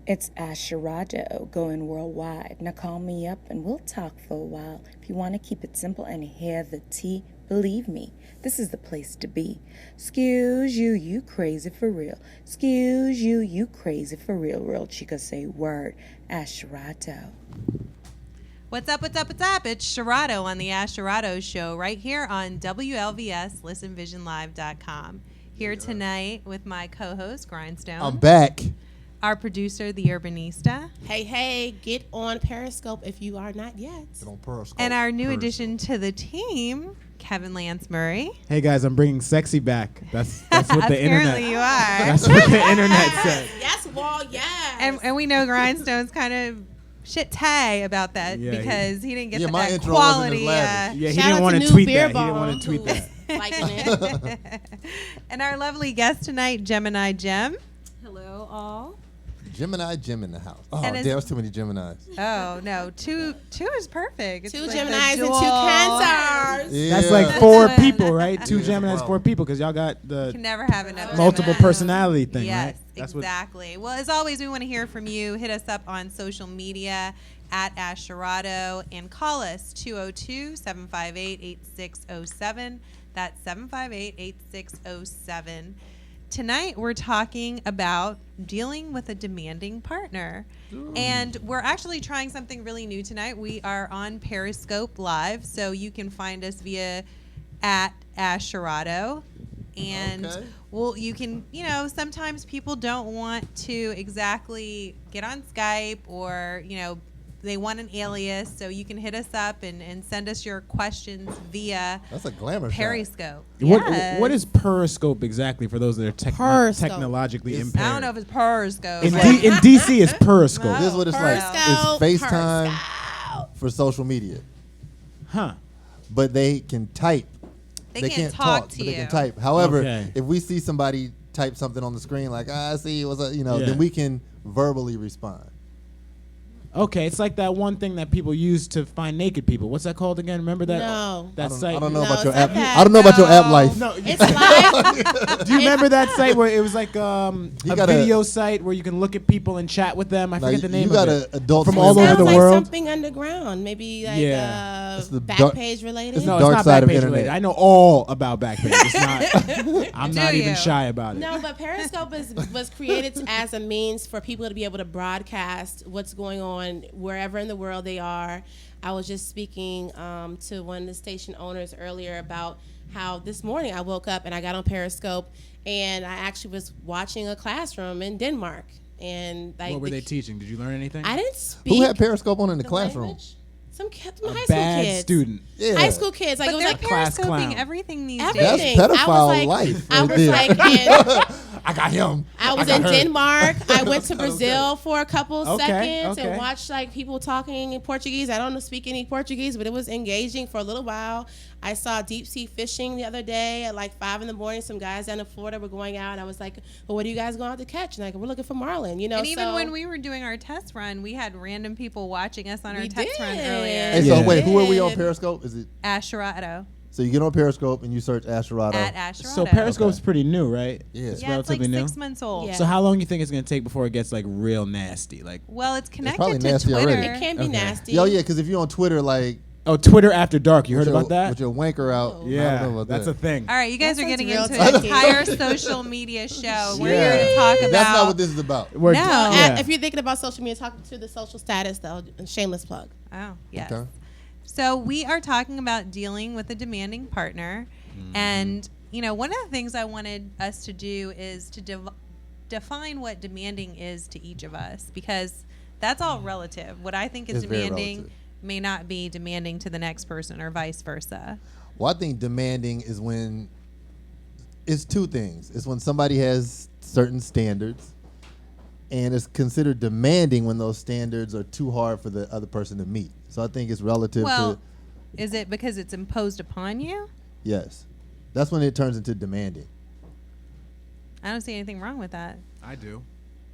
It's Asherado going worldwide. Now call me up and we'll talk for a while. If you want to keep it simple and hear the tea, believe me, this is the place to be. Excuse you, you crazy for real. Excuse you, you crazy for real. Real chica say word. Asherado. What's up, what's up, what's up? It's Sherrado on the Ash Sherrado Show right here on WLVS, listenvisionlive.com. Here tonight with my co-host, Grindstone. I'm back. Our producer, The Urbanista. Hey, get on Periscope if you are not yet. Get on Periscope. And our new addition to the team, Kevin Lance Murray. Hey guys, I'm bringing sexy back. That's what the internet. Apparently you are. That's what the internet said. Yes, Wall, yes. And we know Grindstone's kind of shit tay about that Yeah, because he didn't get Yeah, my that intro wasn't as quality. lavish. Yeah, he Shout didn't out want to to New tweet Beer that. He didn't Bomb, want to tweet who that. was liking it. And our lovely guest tonight, Gemini Gem. Hello, all. Gemini Jim in the house. Oh, And damn, it's- that's too many Geminis. Oh no, two is perfect. It's Two like the Geminis and two dual- Cancers. Yeah. That's like four That's people, right? Two Yeah, that's a Geminis, problem. 4 people, because y'all got Can the never have enough. multiple Gemini. personality thing, Yes, right? That's exactly. Well, as always, we want to hear from you. Hit us up on social media at Asherado and call us 202-758-8607. That's 758-8607. Tonight, we're talking about dealing with a demanding partner. And we're actually trying something really new tonight. We are on Periscope Live, so you can find us via at Asherado. And Okay. well, you can, sometimes people don't want to exactly get on Skype or, they want an alias. So you can hit us up and send us your questions via That's a glamour shot. Periscope. What Yes. is Periscope exactly for those that are Periscope. technologically It's- impaired? I don't know if it's Periscope. In, but- D- in DC, it's Periscope. This is what it's like. Periscope, It's FaceTime Periscope. for social media. Huh. But they can type. They can't talk to but they you. can type. However, Okay. if we see somebody type something on the screen like, I see, what's up, Yeah. then we can verbally respond. Okay, it's like that one thing that people use to find naked people. What's that called again? Remember that? No. That I site. don't know No, about your it's not app. that. I don't know about your app No. life. No, It's live. do you remember that site where it was like a gotta- video site where you can look at people and chat with them? I Like, forget the name you got of a it. Adult From Swim all over Sounds the like world. something underground. Maybe like Yeah. It's the back dark- page related. it's No, the it's dark not side of Backpage internet. related. I know all about Backpage. It's not. I'm Do not even you? shy about it. No, but Periscope was created as a means for people to be able to broadcast what's going on wherever in the world they are. I was just speaking to one of the station owners earlier about how this morning I woke up and I got on Periscope and I actually was watching a classroom in Denmark. And like What were they teaching? Did you learn anything? I didn't speak Who had Periscope on in the the classroom? language. Some A high school bad kids. student. Yeah. High school kids. Like But it was they're like class clown. Periscoping everything these everything. days. That's I pedophile was like, life I right was there. like in I got him. I was got in her. Denmark. I went to Brazil for a couple Okay, seconds okay. and watched like people talking in Portuguese. I don't speak any Portuguese, but it was engaging for a little while. I saw deep sea fishing the other day at like 5 a.m. Some guys down in Florida were going out, and I was like, "Well, what are you guys going out to catch?" And like, we're looking for marlin. And even so when we were doing our test run, we had random people watching us on our We test run did. earlier. Hey, so Yeah. wait, who are we on Did. Periscope? Is it Asherado. so you get on Periscope and you search Asherado? At Asherado. So Periscope's Okay. pretty new, right? Yeah. Yeah, it's like relatively new. 6 months old. Yeah. So how long you think it's gonna take before it gets like real nasty? Like, Well, it's connected probably to nasty Twitter. already. it can be Okay. nasty. Yo, yeah, because if you're on Twitter, like oh, Twitter after dark. You heard with your, about that? with your wanker out. I Yeah, don't know about that's that. a thing. All right, you guys That are getting sounds into real an techy. entire social media show. We're Yeah. here to talk about. That's not what this is about. We're- No. yeah. If you're thinking about social media, talk to the social status though. Shameless plug. Oh, yes. Okay. So we are talking about dealing with a demanding partner. And, one of the things I wanted us to do is to define what demanding is to each of us, because that's all relative. What I think is It's very demanding relative. may not be demanding to the next person or vice versa. Well, I think demanding is when it's two things. It's when somebody has certain standards, and it's considered demanding when those standards are too hard for the other person to meet. So I think it's relative Well, to is it because it's imposed upon you? yes. That's when it turns into demanding. I don't see anything wrong with that. I do.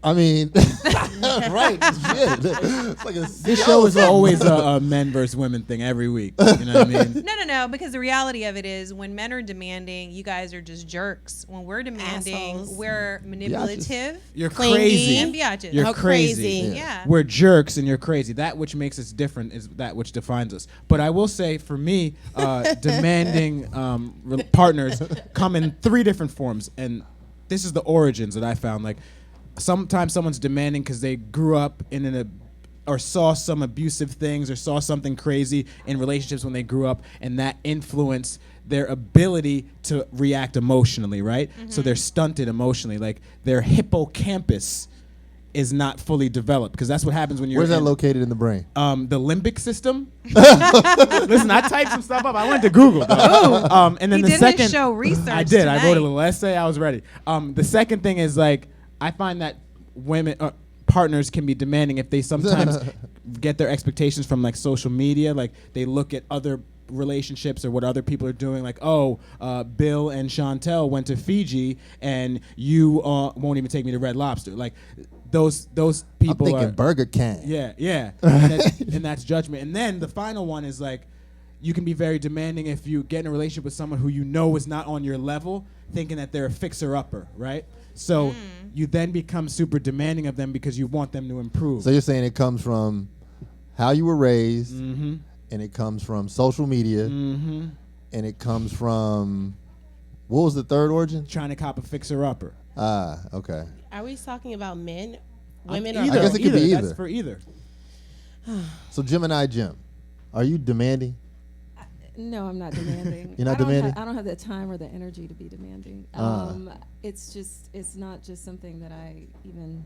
I mean, right? Shit. It's like a This show is always a men versus women thing every week. You know what I mean? No, because the reality of it is when men are demanding, you guys are just jerks. When we're demanding, Assholes. we're manipulative You're Clingy. crazy. and biatches. You're How crazy. crazy. Yeah. We're jerks and you're crazy. That which makes us different is that which defines us. But I will say, for me, demanding partners come in 3 different forms, and this is the origins that I found. Like, sometimes someone's demanding because they grew up or saw some abusive things or saw something crazy in relationships when they grew up, and that influenced their ability to react emotionally, right? So they're stunted emotionally. Like, their hippocampus is not fully developed, because that's what happens when you're Where's that located in the brain? the limbic system. Listen, I typed some stuff up. I went to Google. And then He the did his second show research I did. I wrote tonight. a little essay. I was ready. The second thing is, like, I find that women partners can be demanding if they sometimes get their expectations from, like, social media. Like, they look at other relationships or what other people are doing, like, Bill and Chantel went to Fiji and you won't even take me to Red Lobster. Like, those I'm people thinking are Burger King. yeah and that's judgment. And then the final one is, like, you can be very demanding if you get in a relationship with someone who you know is not on your level, thinking that they're a fixer-upper, right? So you then become super demanding of them because you want them to improve. So you're saying it comes from how you were raised, Mm-hmm. and it comes from social media, Mm-hmm. and it comes from, what was the third origin? Trying to cop a fixer-upper. Ah, okay. Are we talking about men, women, or Either, I guess it could be That's either. for either. So Gemini Jim, are you demanding? No, I'm not demanding. You're not I don't demanding? I don't have the time or the energy to be demanding. It's not just something that I even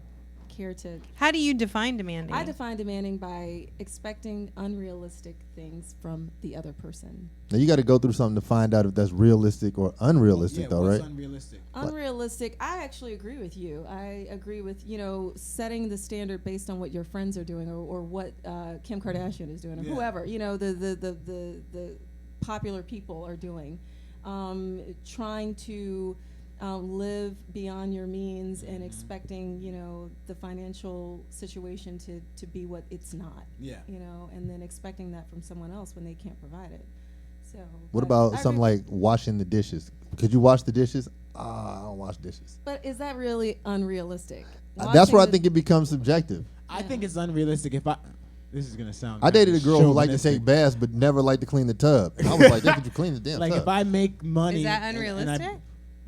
care to. How do you define demanding? I define demanding by expecting unrealistic things from the other person. Now you got to go through something to find out if that's realistic or unrealistic, Yeah, though, what's right? unrealistic? Unrealistic. I actually agree with you. I agree with, setting the standard based on what your friends are doing or what Kim Kardashian is doing or Yeah. whoever, the popular people are doing. Trying to live beyond your means and expecting, the financial situation to be what it's not. Yeah. And then expecting that from someone else when they can't provide it. So. What but about I something agree- like washing the dishes? Could you wash the dishes? I don't wash dishes. But is that really unrealistic? That's where I Washing think it becomes subjective. I think it's unrealistic if This is gonna sound. I dated a girl who liked to chauvinistic. take baths but never liked to clean the tub. And I was like, "Yeah, could you clean the damn Like, tub?" if I make money, Is that and I- unrealistic?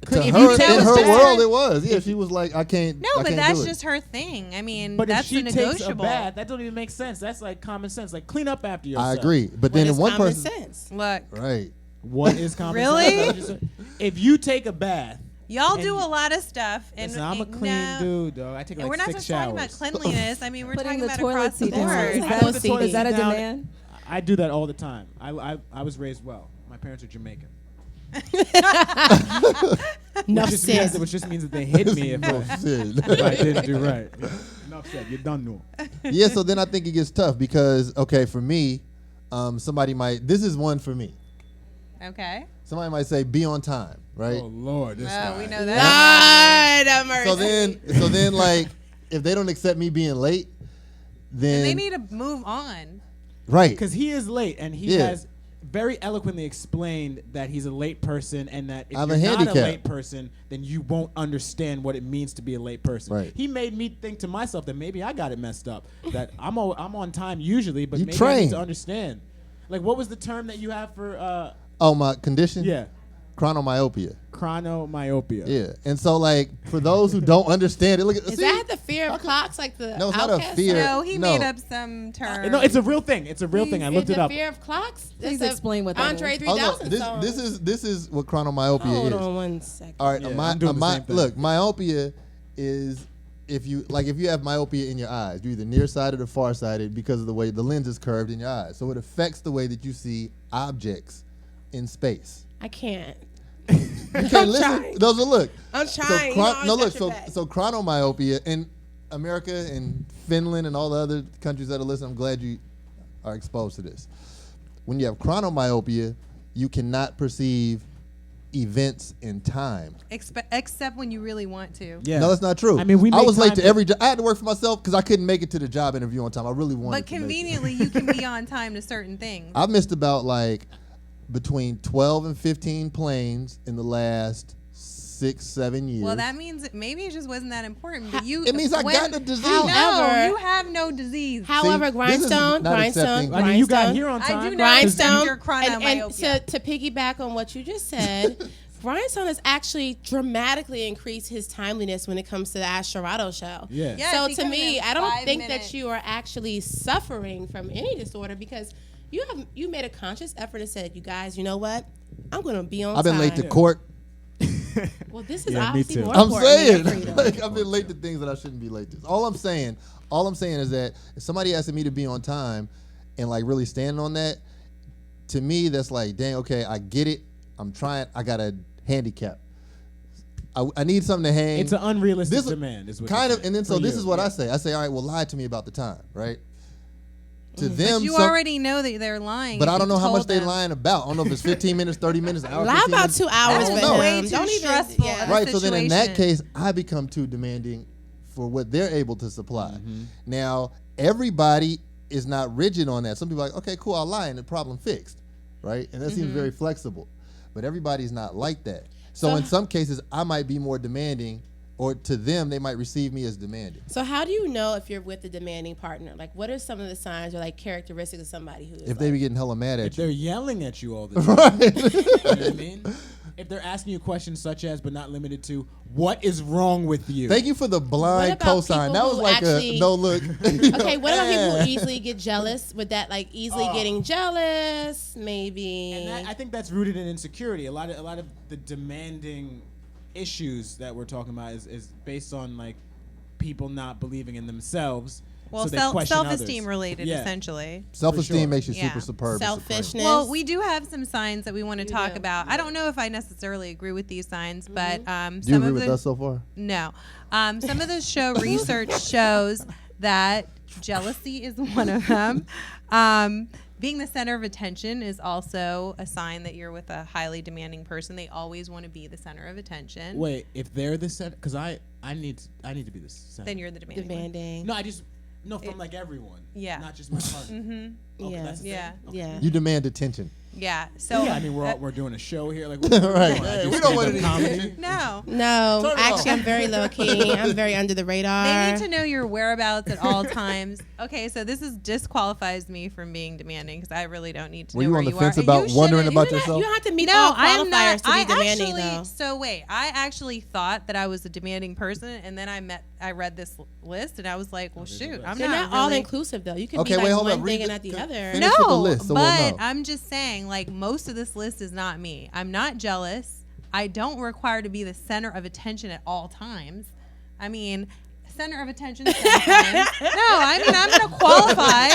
To if her, you tell in us her that- world, it was. Yeah, she was like, "I can't." No, I but can't that's do it. just her thing. I mean, But that's if she a takes a negotiable. bath, that don't even make sense. That's like common sense. Like, clean up after yourself. I agree, but What then is in one common person, sense? Look, right? What is common Really? sense? Is that what you said? If you take a bath, y'all And do you- a lot of stuff, and listen, I'm a clean no, dude, dog. I take And like we're not 6 just showers. talking about cleanliness. I mean, we're Putting talking the about toilet across the seat down. board. Is I that- put the toilet is that a seat down. demand? I do that all the time. I was raised well. My parents are Jamaican. Enough Which said. just means that they hit me if No I, shit. if I didn't do right. Yeah. Enough said. You done know. Yeah, so then I think it gets tough because, okay, for me, somebody might. This is one for me. Okay. Somebody might say, "Be on time," right? Oh Lord, this Oh, guy. we know that. God have mercy. So then, like, if they don't accept me being late, then They need to move on. right. Because he is late, and he Yeah. has very eloquently explained that he's a late person, and that if I have you're a not handicap. a late person, then you won't understand what it means to be a late person. Right. He made me think to myself that maybe I got it messed up. That I'm on time usually, but You maybe I trained. need to understand. Like, what was the term that you have for? Oh, my condition. Yeah, Chronomyopia. chronomyopia. Yeah, and so like for those who don't understand it, look at Is see? that the fear of clocks, like the No, it's not a Outcast fear. song? No, he No. made up some term. No, it's a real thing. It's a real thing. I looked Is it up. Fear of clocks? Please That's a explain what that Andre is. 3000 this song. this is what chronomyopia Hold is. on one second. All right, Yeah, I'm doing the same thing. look, myopia is if you have myopia in your eyes, you're either nearsighted or farsighted because of the way the lens is curved in your eyes. So it affects the way that you see objects in space. I can't. You can't listen. trying. Those are look. I'm So trying. You know, I no, always look. got So your back. so chronomyopia in America and Finland and all the other countries that are listening. I'm glad you are exposed to this. When you have chronomyopia, you cannot perceive events in time. Except when you really want to. Yeah. No, that's not true. I mean, we I make was late time to to- every job. I had to work for myself because I couldn't make it to the job interview on time. I really wanted But to make it. conveniently, you can be on time to certain things. I've missed about like between 12 and 15 planes in the last 6-7 years. Well, that means maybe it just wasn't that important. But you, It means I got the disease. No, However- you have no disease. However, this is Grindstone, not accepting- I mean, you got Grindstone, here on time. I do not accept Grindstone, your and chronomyopia. to piggyback on what you just said, Grindstone has actually dramatically increased his timeliness when it comes to the Ash Sherrod show. Yeah. Yes, So he to comes me, in I don't 5 think minutes. that you are actually suffering from any disorder because you made a conscious effort and said, you guys, you know what? I'm going to be on I've been time. late to court. Well, this is Yeah, me obviously too. more I'm important than saying, freedom. like, I've been late to things that I shouldn't be late to. All I'm saying is that if somebody asking me to be on time and like really standing on that, to me that's like, dang, okay, I get it. I'm trying. I got a handicap. I need something to hang. It's an unrealistic This- demand, is what kind you're of, and then saying, so for this you. is what Yeah. I say. I say, all right, well, lie to me about the time, right? To But them, you some- already know that they're lying. but if I don't you know how told much they're them. lying about. I don't know if it's 15 minutes, 30 minutes, an hour. Lie 15 about minutes. 2 hours I for don't him. know. Way too Don't even, stressful. yeah. Right. So then in that situation. case, I become too demanding for what they're able to supply. Mm-hmm. Now, everybody is not rigid on that. Some people are like, okay, cool, I'll lie and the problem fixed. Right. And that seems very flexible. But everybody's not like that. So in some cases, I might be more demanding, or to them, they might receive me as demanding. So how do you know if you're with a demanding partner? Like, what are some of the signs or like characteristics of somebody who is If they be getting hella mad If at they're you. yelling at you all the time, you know what I mean? If they're asking you questions such as, but not limited to, what is wrong with you? Thank you for the blind about cosign. people That was who like actually- a no look. Okay, what about people who easily get jealous? With that, like easily getting jealous, maybe. And that, I think that's rooted in insecurity. A lot of the demanding issues that we're talking about is based on like people not believing in themselves. Well, so they question self-esteem others. related, Yeah. essentially. Self-esteem sure. makes you Yeah. super superb. and supreme. Selfishness. Well, we do have some signs that we want to You talk do. about. I don't know if I necessarily agree with these signs, but Do you some agree of with the us so far? no, some of the show research shows that jealousy is one of them. Being the center of attention is also a sign that you're with a highly demanding person. They always want to be the center of attention. Wait, if they're the center, because I need to be the center. Then you're the demanding. one. demanding. No, from like everyone. Yeah. Not just my partner. Okay, Yeah. that's the Yeah. thing. Okay. Yeah. You demand attention. Yeah. So Yeah, I mean we're doing a show here, like Right. I Hey, do we don't want stand-up any- comedy. no. No, Turn it actually, off. I'm very low key. I'm very under the radar. They need to know your whereabouts at all times. Okay, so this disqualifies me from being demanding because I really don't need to Were know you where on the you fence are. about You wondering shouldn't- about You yourself? don't have to meet No, all I'm qualifiers not. to be I demanding, actually. though. So wait, I actually thought that I was a demanding person, and then I read this list, and I was like, well, shoot, I'm They're not not all really- inclusive, though. You can Okay, be like wait, hold one up. Read thing and the- not the finish other. with the No, list so we'll but know. I'm just saying, like most of this list is not me. I'm not jealous. I don't require to be the center of attention at all times. I mean, center of attention sometimes. No, I mean I'm going to qualify.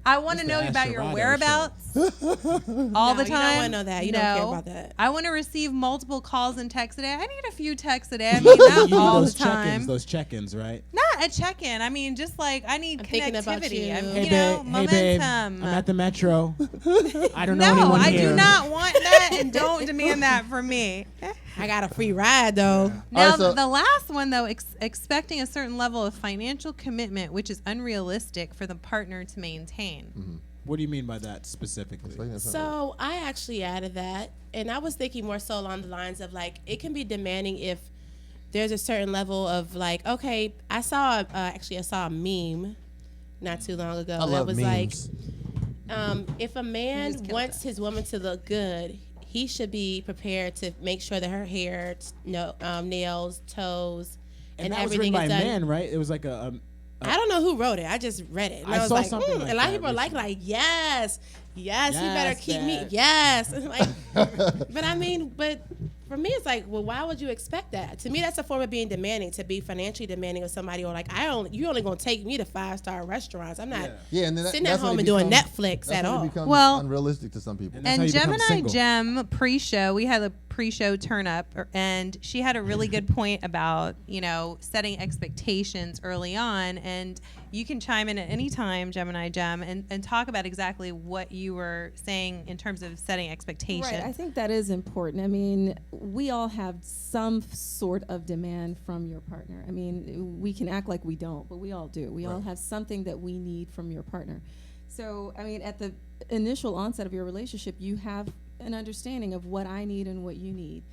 I want to It's know the about Ash your Sherrod whereabouts No, all the you don't time. wanna know that. You don't care about that. I want to receive multiple calls and texts a day. I need a few texts a day. I mean, not You all need the time. those check-ins, right? Not a check-in. I mean, just like I need I'm thinking about connectivity. you. I mean, Hey you know, babe, hey babe, momentum. I'm at the metro. I don't know No, anyone I here. do not want that, and don't demand that from me. I got a free ride, though. Now, Alright, so- the last one, though, expecting a certain level of financial commitment, which is unrealistic for the partner to maintain. What do you mean by that specifically? So I actually added that, and I was thinking more so along the lines of like it can be demanding if there's a certain level of like, okay, I saw a meme not too long ago I that love was memes. like, if a man just killed wants us. his woman to look good, he should be prepared to make sure that her hair, nails, toes, And that was everything written by is a done. man, right? It was like a I don't know who wrote it. I just read it. And I was saw like, something like a lot of that people are like, yes, you better Yes, keep me, Dad. yes. And like, but I mean, but for me, it's like, well, why would you expect that? To me, that's a form of being demanding, to be financially demanding of somebody, or like, you only gonna take me to 5-star restaurants. I'm not Yeah, and then sitting at that's when home it and doing becomes- Netflix that's at when it all. becomes Well- unrealistic to some people. And that's how And you become Gemini single. Gem pre-show, we had a pre-show turn up, and she had a really good point about, setting expectations early on. And you can chime in at any time, Gemini Gem, and talk about exactly what you were saying in terms of setting expectations. Right, I think that is important. I mean, we all have some sort of demand from your partner. I mean, we can act like we don't, but we all do. We all have something that we need from your partner. So, I mean, at the initial onset of your relationship, you have an understanding of what I need and what you need.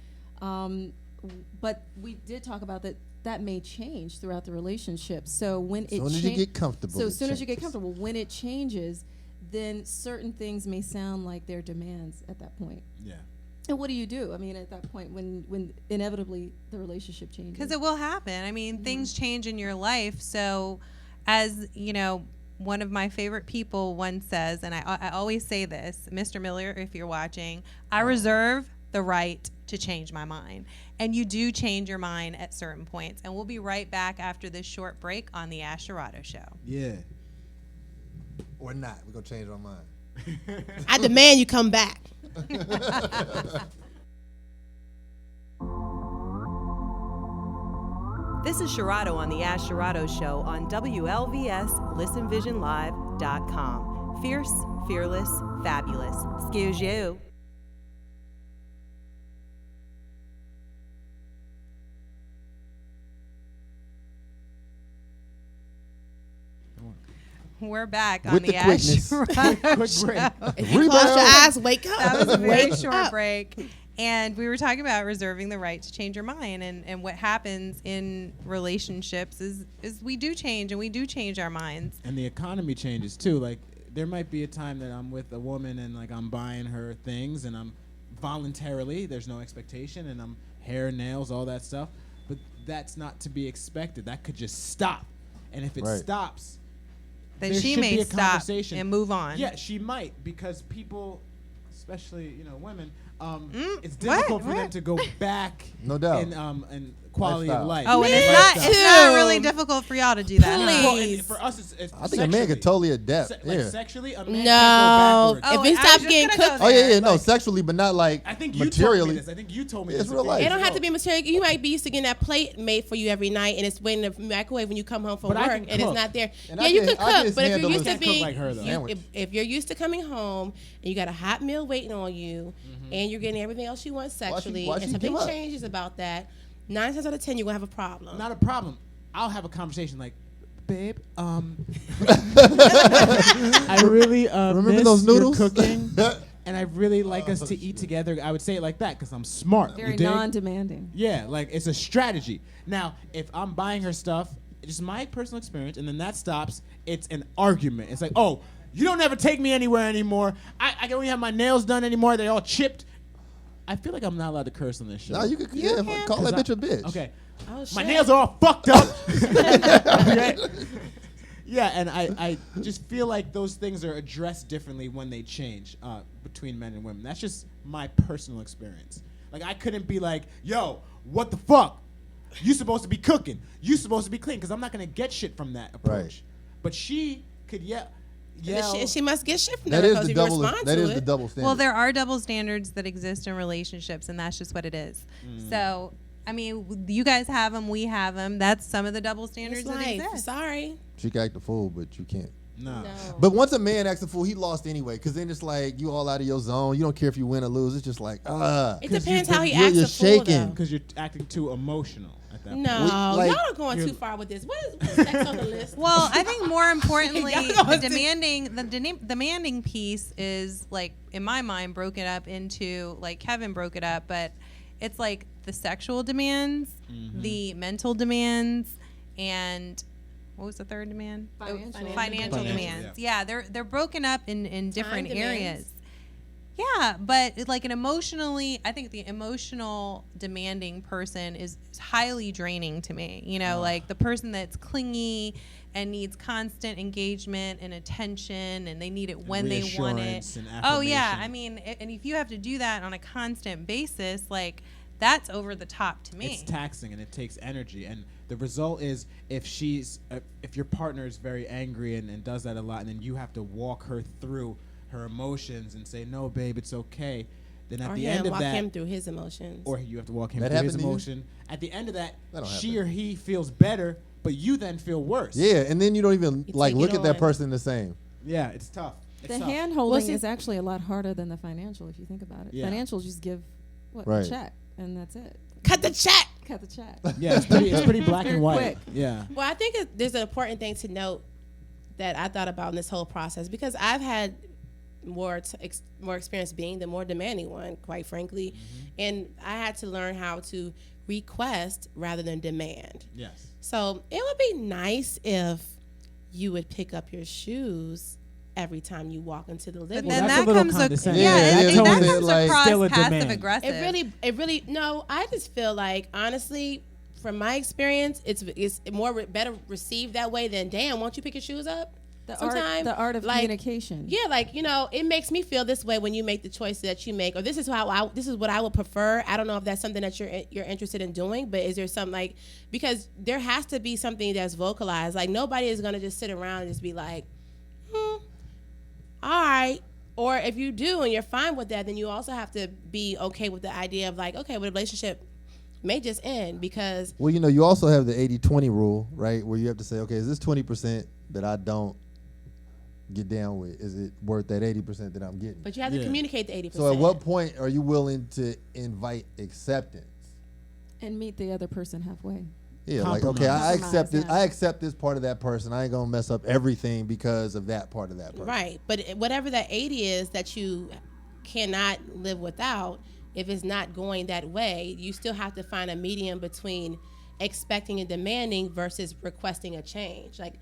But we did talk about that may change throughout the relationship. So when As soon as you get comfortable. so it as soon as you get changes. comfortable, when it changes, then certain things may sound like their demands at that point. Yeah. And what do you do? I mean, at that point, when inevitably the relationship changes. Because it will happen. I mean, things change in your life. So, as one of my favorite people once says, and I always say this, Mr. Miller, if you're watching, I reserve the right to change my mind. And you do change your mind at certain points. And we'll be right back after this short break on the Ash Sherrod Show. Yeah. Or not. We're going to change our mind. I demand you come back. This is Sherrod on the Ash Sherrod Show on WLVS ListenVisionLive.com. Fierce, fearless, fabulous. Excuse you. We're back on With the the Ash quickness. Sherrod Quick Show. break. If you close your eyes, wake up. That was a very Wake short up. break. And we were talking about reserving the right to change your mind. And what happens in relationships is we do change, and we do change our minds. And the economy changes too. Like there might be a time that I'm with a woman and like I'm buying her things and I'm voluntarily, there's no expectation, and I'm hair, nails, all that stuff. But that's not to be expected. That could just stop. And if it Right. stops, Then there she should may be a stop conversation. and move on. Yeah, she might, because people, especially women, it's what? difficult for them What? to go back. No doubt. in quality Lifestyle. of life. Oh, and Me it's not too. really difficult for y'all to do that. huh? Please. Well, and for us, it's I think a man could totally adapt. Like Yeah. sexually, a man No. can't go If backwards. we I stop was getting just gonna cooked, go Oh, yeah, there. yeah. No, Like- sexually, but not like I think you told me materially. this. I think you told me It's this. real life. it don't have Oh. to be material. You might be used to getting that plate made for you every night, and it's waiting in the microwave when you come home from But I work, can and it's cook. not there. And Yeah, I you can- can I cook, can but if you're handle used a to Can't cook being, like her, though. Sandwich. if you're used to coming home and you got a hot meal waiting on you, and you're getting everything else you want sexually, why and she something give up? changes about that, 9 times out of 10 you're gonna have a problem. Not a problem. I'll have a conversation like, babe, I really Remember miss those noodles? your cooking, and I really like us to eat together. I would say it like that because I'm smart. Very you dig? non-demanding. Yeah, like it's a strategy. Now, if I'm buying her stuff, it's just my personal experience, and then that stops, it's an argument. It's like, oh, you don't ever take me anywhere anymore. I don't even have my nails done anymore. They're all chipped. I feel like I'm not allowed to curse on this show. No, you could call that bitch a bitch. Okay. Oh, shit. My nails are all fucked up. Okay? Yeah, and I just feel like those things are addressed differently when they change between men and women. That's just my personal experience. Like, I couldn't be like, yo, what the fuck? You supposed to be cooking. You supposed to be clean, because I'm not going to get shit from that approach. Right. But she could yell. She must get shit from That that is because the if you double. respond That to is it. the double standard. Well, there are double standards that exist in relationships, and that's just what it is. Mm. So, I mean, you guys have them, we have them. That's some of the double standards It's that life. exist. Sorry. She can act a fool, but you can't. No. But once a man acts a fool, he lost anyway. Because then it's like you all out of your zone. You don't care if you win or lose. It's just like, It depends you've how he been- acts you're a fool, shaking. though. Because you're acting too emotional at that point. No, like- y'all are going You're- too far with this. What's next on the list? Well, I think more importantly, Y'all the know demanding piece is, like, in my mind, broken up into, like Kevin broke it up, but it's like the sexual demands, the mental demands, and what was the third demand? Financial. Financial Financial, demands. Yeah, they're broken up in different demands. areas. Yeah, but like I think the emotional demanding person is highly draining to me. You know, like the person that's clingy and needs constant engagement and attention, and they need it when they want it. Reassurance and Oh yeah, affirmation. I mean, and if you have to do that on a constant basis, like that's over the top to me. It's taxing and it takes energy, and the result is if your partner is very angry and does that a lot, and then you have to walk her through her emotions and say, no babe, it's okay, Then at Or the end of walk that, him through his emotions. or you have to walk him That through his happened to you? emotion. At the end of that, That don't she happen. or he feels better, but you then feel worse. Yeah, and then you don't even You like take look it at that on. person the same. Yeah, it's tough. It's The tough. hand holding see- is actually a lot harder than the financial if you think about it. Yeah. Financials just give Right. a check and that's it. Cut the check. Cut the check. Yeah, it's pretty black and Very white. quick. Yeah. Well, I think there's an important thing to note that I thought about in this whole process because I've had more experience being the more demanding one, quite frankly, and I had to learn how to request rather than demand. Yes. So it would be nice if you would pick up your shoes every time you walk into the But living then room. that's a that little comes condescending. yeah, Yeah, it, yeah, that yeah, comes like- across Still a passive demand. aggressive. It really, no, I just feel like, honestly, from my experience, it's better received that way than, damn, won't you pick your shoes up? The art of like, communication. Yeah, like, it makes me feel this way when you make the choice that you make, or this is what I would prefer. I don't know if that's something that you're interested in doing, but is there something like, because there has to be something that's vocalized. Like, nobody is going to just sit around and just be like, all right. Or if you do and you're fine with that, then you also have to be okay with the idea of like, okay, well, the relationship may just end because Well, you also have the 80-20 rule, right? Where you have to say, okay, is this 20% that I don't get down with? Is it worth that 80% that I'm getting? but you have to Yeah. communicate the 80%. So at what point are you willing to invite acceptance? And meet the other person halfway. Yeah, like, okay, I Compromise, accept this. yeah. I accept this part of that person. I ain't gonna mess up everything because of that part of that person. Right. But whatever that 80 is that you cannot live without, if it's not going that way, you still have to find a medium between expecting and demanding versus requesting a change. Like,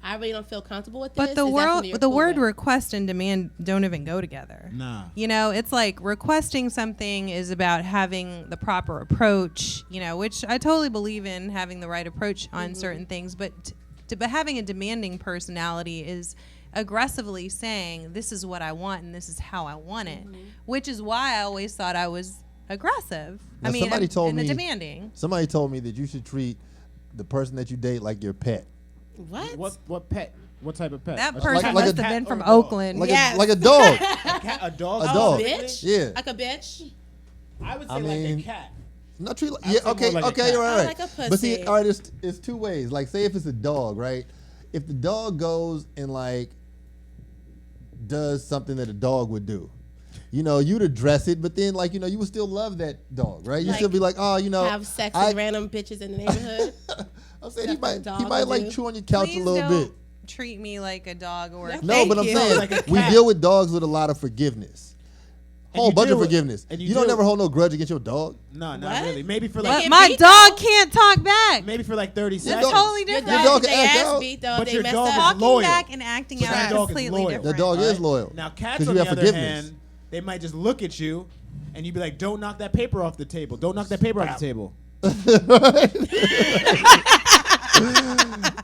I really don't feel comfortable with this. But the Is that something you're the cool word with? request and demand don't even go together. Nah. It's like requesting something is about having the proper approach, which I totally believe in having the right approach on certain things. But but having a demanding personality is aggressively saying, this is what I want and this is how I want it, which is why I always thought I was aggressive. Now, somebody told me demanding. Somebody told me that you should treat the person that you date like your pet. What? Pet? What type of pet? That A person like must a have cat been or from a dog? Oakland. Like Yes. a dog. A cat, a dog. A Oh, dog. bitch? Yeah. Like a bitch? I would say I like mean, a cat. Not treat like, I would yeah, say okay, more like a okay, cat. you're right. I like a But see, pussy. all right, it's two ways. Like, say if it's a dog, right? If the dog goes and like does something that a dog would do, you'd address it, but then like, you would still love that dog, right? You Like, still be like, oh, Have sex with random bitches in the neighborhood? I'm saying he Stuff that might dog would like do. chew on your couch Please a little don't bit. treat me like a dog or a No, No, Thank but I'm you. saying Like a we cat. deal with dogs with a lot of forgiveness. And Whole you bunch of deal with- forgiveness. and you You don't deal- never hold no grudge against your dog. No, not What? really. Maybe for They like get My beat, dog though. can't talk back. maybe for like 30 That's seconds. dog- totally Your different. dog dog get can act their ass out. beat though. But They your messed dog is up. Talking loyal. back and acting But out your is dog is completely loyal. The different. dog is Right? loyal. Now cats 'Cause on you the have other forgiveness. hand, they might just look at you, and you'd be like, "Don't knock that paper off the table. Don't knock that paper off the table."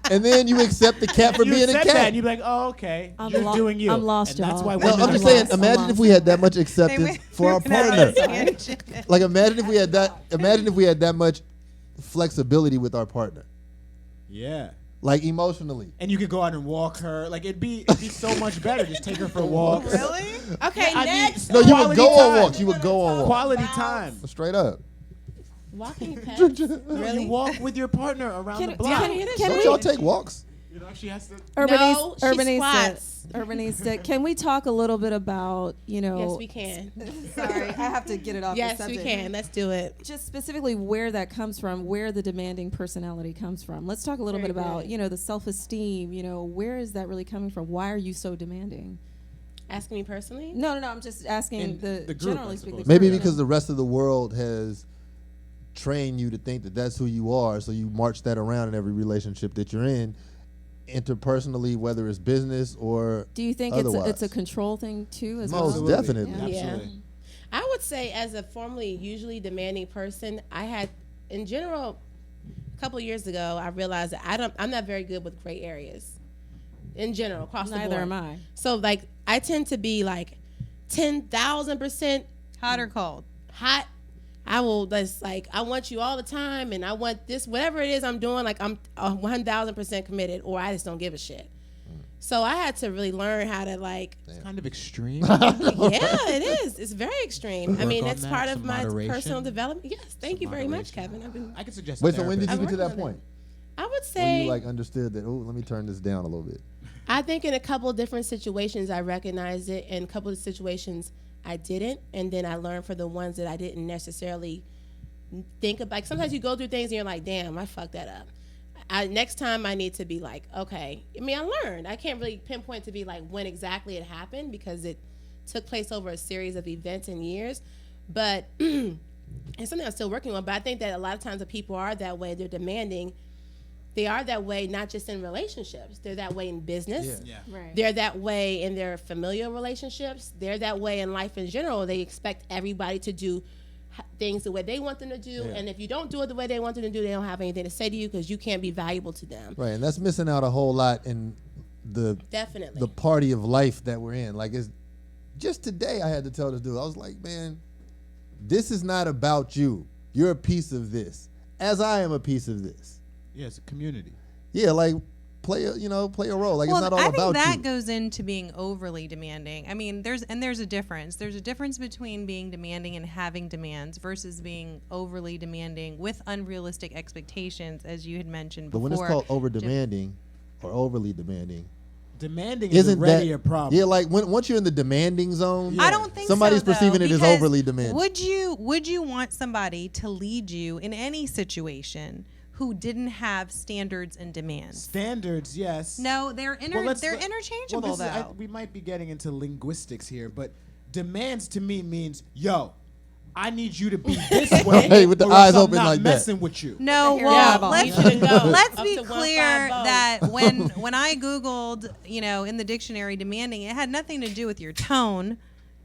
And then you accept the cat for You being a accept that, cat. and you'd be like, "Oh, okay, I'm you're lo- doing you." I'm lost, and that's y'all. why No, No, women I'm are just saying. lost. Imagine if we had that much acceptance for our partner. Like, imagine if we had that. Imagine if we had that much flexibility with our partner, Yeah. like emotionally. And you could go out and walk her. Like it'd be so much better. Just take her for walks. Really? Okay, I mean, next. No, you would Quality go on time. walks. You would go on walks. Quality time. Straight up. Walking pets. You Really? walk with your partner around Can- the block. can- can Don't we- y'all take walks? You know, she has to. No, she Urbanista, squats. Urbanista, can we talk a little bit about, Yes, we can. sorry, I have to get it off the Yes, we subject. can. Let's do it. Just specifically where that comes from, where the demanding personality comes from. Let's talk a little Very bit about, good. the self-esteem, where is that really coming from? Why are you so demanding? Asking me personally? No, I'm just asking In the group, generally I speaking. suppose. Maybe group. because the rest of the world has trained you to think that that's who you are, so you march that around in every relationship that you're in, interpersonally, whether it's business or Do you think otherwise. it's a control thing too as Most well? definitely. Yeah. Absolutely. I would say, as a formerly usually demanding person, I had, in general, a couple of years ago, I realized that I'm not very good with gray areas. In general, across the board. Neither am I. So, like, I tend to be like 10,000% Hot or cold? hot. I will just like, I want you all the time, and I want this, whatever it is I'm doing, like I'm 1,000% committed, or I just don't give a shit. So I had to really learn how to like. It's kind of extreme. Yeah, it is. It's very extreme. I mean, on it's that, part of some my moderation. personal development. Yes, thank you very much, moderation. Kevin. I could suggest. Wait, so when did you I've get to worked that on point? I would Where say you like understood that, oh, let me turn this down a little bit. I think in a couple of different situations I recognized it, and a couple of situations I didn't, and then I learned for the ones that I didn't necessarily think of. Like sometimes you go through things and you're like, damn, I fucked that up. Next time I need to be like, okay. I mean, I learned. I can't really pinpoint to be like when exactly it happened because it took place over a series of events and years, but it's something I'm still working on. But I think that a lot of times the people are that way. They're demanding. They are that way not just in relationships. They're that way in business. Yeah. Right. They're that way in their familial relationships. They're that way in life in general. They expect everybody to do things the way they want them to do. And if you don't do it the way they want them to do, they don't have anything to say to you because you can't be valuable to them. Right, and that's missing out a whole lot in the Definitely. the party of life that we're in. Like, it's just today I had to tell this dude, I was like, man, this is not about you. You're a piece of this, as I am a piece of this. Yeah, it's a community. Yeah, like play a role. Like, Well, it's not all I think about that you. goes into being overly demanding. I mean, there's a difference. There's a difference between being demanding and having demands versus being overly demanding with unrealistic expectations, as you had mentioned But before. when it's called over demanding or overly demanding, Demanding is isn't already that a problem. Yeah, like once you're in the demanding zone, I don't think somebody's so, though, perceiving it as because overly demanding. Would you want somebody to lead you in any situation who didn't have standards and demands? Standards, yes. No, they're Well, let's- they're well, interchangeable this is- though. we might be getting into linguistics here, but demands to me means, yo, I need you to be this way, Hey, with the or else eyes I'm open not like that. messing with you. No, Here, well, yeah, let's you should go let's up be to 150. clear that when I googled, in the dictionary demanding, it had nothing to do with your tone.